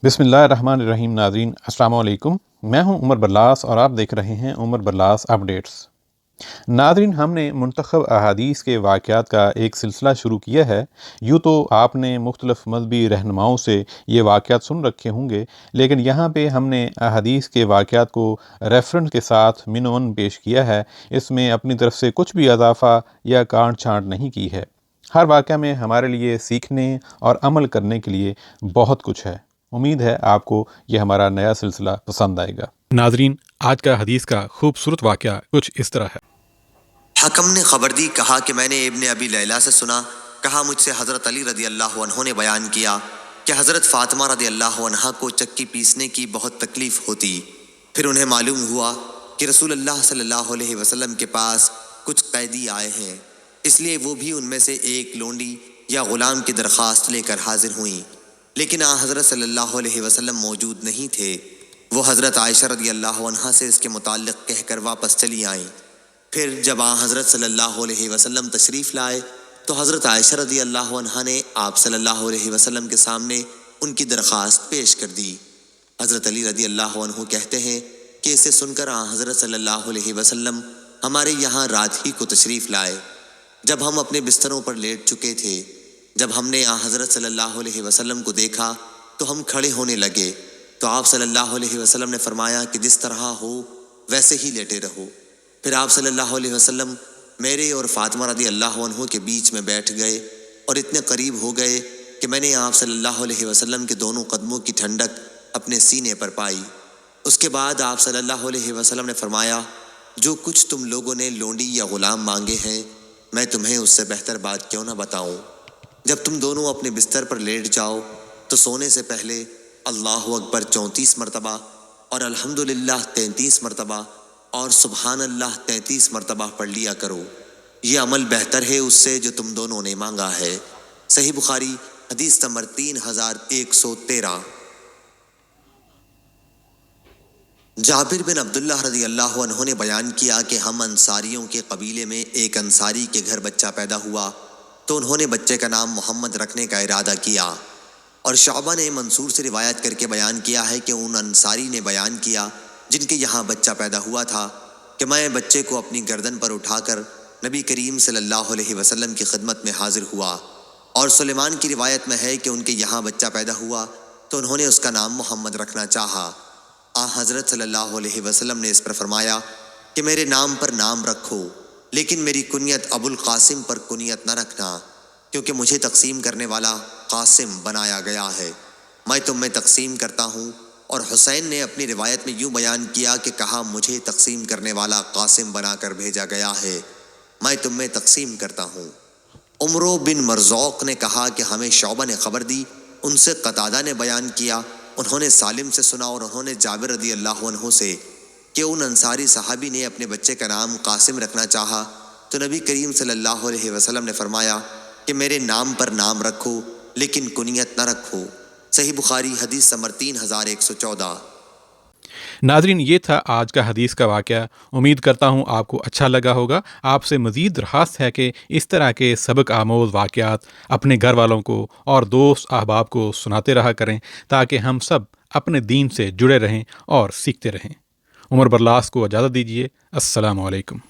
बिस्मिल्लाहिर्रहमानिर्रहीम। नाज़रीन अस्सलाम वालेकुम। मैं हूं उमर बरलास और आप देख रहे हैं उमर बरलास अपडेट्स। नाज़रीन, हमने मुंतखब अहादीस के वाक़यात का एक सिलसिला शुरू किया है। यूँ तो आपने मुख्तलिफ़ मज़हबी रहनुमाओं से ये वाक़यात सुन रखे होंगे, लेकिन यहाँ पे हमने अहादीस के वाक़यात को रेफ़रेंस के साथ मिन-व-वन पेश किया है। इसमें अपनी तरफ से कुछ भी इज़ाफ़ा या काट-छाँट नहीं की है। हर वाक़या में हमारे लिए सीखने और अमल करने के लिए बहुत कुछ है। उम्मीद है आपको ये हमारा नया सिलसिला पसंद आएगा। नाज़रीन, आज का हदीस का खूबसूरत वाक़या कुछ इस तरह है। हकम ने खबर दी, कहा कि मैंने इब्ने अबी लैला से सुना, कहा मुझसे हज़रत अली रदी अल्लाह अन्हु ने बयान किया कि हज़रत फ़ातिमा रदी अल्लाह अन्हा को चक्की पीसने की बहुत तकलीफ़ होती। फिर उन्हें मालूम हुआ कि रसूल अल्लाह सल्लल्लाहु अलैहि वसल्लम के पास कुछ कैदी आए हैं, इसलिए वो भी उनमें से एक लोंडी या ग़ुलाम की दरख्वास्त लेकर हाजिर हुई। लेकिन हज़रत सल्लल्लाहु अलैहि वसल्लम मौजूद नहीं थे। वो हज़रत आयशा रदी अल्लाह अन्हा से इसके मुताल्लिक़ कहकर वापस चली आईं। फिर जब हज़रत सल्लल्लाहु अलैहि वसल्लम तशरीफ़ लाए तो हज़रत आयशा रदी अल्लाह अन्हा ने आप सल्लल्लाहु अलैहि वसल्लम के सामने उनकी दरख्वास्त पेश कर दी। हज़रत अली रदी अल्लाह अन्हु कहते हैं कि इसे सुनकर हज़रत सल्लल्लाहु अलैहि वसल्लम हमारे यहाँ रात ही को तशरीफ़ लाए। जब हम अपने बिस्तरों पर लेट चुके थे, जब हमने हज़रत सल्लल्लाहु अलैहि वसल्लम को देखा तो हम खड़े होने लगे, तो आप सल्लल्लाहु अलैहि वसल्लम ने फरमाया कि जिस तरह हो वैसे ही लेटे रहो। फिर आप सल्लल्लाहु अलैहि वसल्लम मेरे और फ़ातिमा रदी अल्लाह अन्हु के बीच में बैठ गए और इतने करीब हो गए कि मैंने आप सल्लल्लाहु अलैहि वसल्लम के दोनों कदमों की ठंडक अपने सीने पर पाई। उसके बाद आप सल्लल्लाहु अलैहि वसल्लम ने फरमाया, जो कुछ तुम लोगों ने लोंडी या ग़ुलाम मांगे हैं, मैं तुम्हें उससे बेहतर बात क्यों ना बताऊं। जब तुम दोनों अपने बिस्तर पर लेट जाओ तो सोने से पहले अल्लाहु अकबर 34 मरतबा और अल्हम्दुलिल्लाह 33 मरतबा और सुबहान अल्लाह 33 मरतबा पढ़ लिया करो। ये अमल बेहतर है उससे जो तुम दोनों ने मांगा है। सही बुखारी हदीस नंबर 3113। जाबिर बिन अब्दुल्लाह रज़ी अल्लाह अन्हु ने बयान किया कि हम अंसारियों के कबीले में एक अंसारी के घर बच्चा पैदा हुआ तो उन्होंने बच्चे का नाम मोहम्मद रखने का इरादा किया। और शाबा ने मंसूर से रिवायत करके बयान किया है कि उन अंसारी ने बयान किया जिनके यहाँ बच्चा पैदा हुआ था कि मैं बच्चे को अपनी गर्दन पर उठाकर नबी करीम सल्लल्लाहु अलैहि वसल्लम की खिदमत में हाजिर हुआ। और सुलेमान की रिवायत में है कि उनके यहाँ बच्चा पैदा हुआ तो उन्होंने उसका नाम मोहम्मद रखना चाहा। हज़रत सल्लल्लाहु अलैहि वसल्लम ने इस पर फरमाया कि मेरे नाम पर नाम रखो, लेकिन मेरी कुनियत अबुल कासिम पर कुनियत न रखना, क्योंकि मुझे तकसीम करने वाला कासिम बनाया गया है। मैं तुम में तकसीम करता हूँ। और हुसैन ने अपनी रिवायत में यूँ बयान किया कि कहा, मुझे तकसीम करने वाला कासिम बनाकर भेजा गया है, मैं तुम में तकसीम करता हूँ। उमरो बिन मरज़ौक़ ने कहा कि हमें शौबा ने खबर दी, उनसे कतादा ने बयान किया, उन्होंने सालिम से सुना और उन्होंने जाबिर रदी अल्लाह अन्हु से कि उन अंसारी सहाबी ने अपने बच्चे का नाम कासिम रखना चाहा तो नबी करीम सल्लल्लाहु अलैहि वसल्लम ने फरमाया कि मेरे नाम पर नाम रखो, लेकिन कुनियत न रखो। सही बुखारी हदीस नंबर 3114। नाज़रीन, ये था आज का हदीस का वाक़या। उम्मीद करता हूँ आपको अच्छा लगा होगा। आपसे मज़ीद दरख्वास्त है कि इस तरह के सबक आमोज़ वाक़यात अपने घर वालों को और दोस्त अहबाब को सुनाते रहा करें, ताकि हम सब अपने दीन से जुड़े रहें और सीखते रहें। उमर बरलास को इजाज़त दीजिए। अस्सलामु अलैकुम।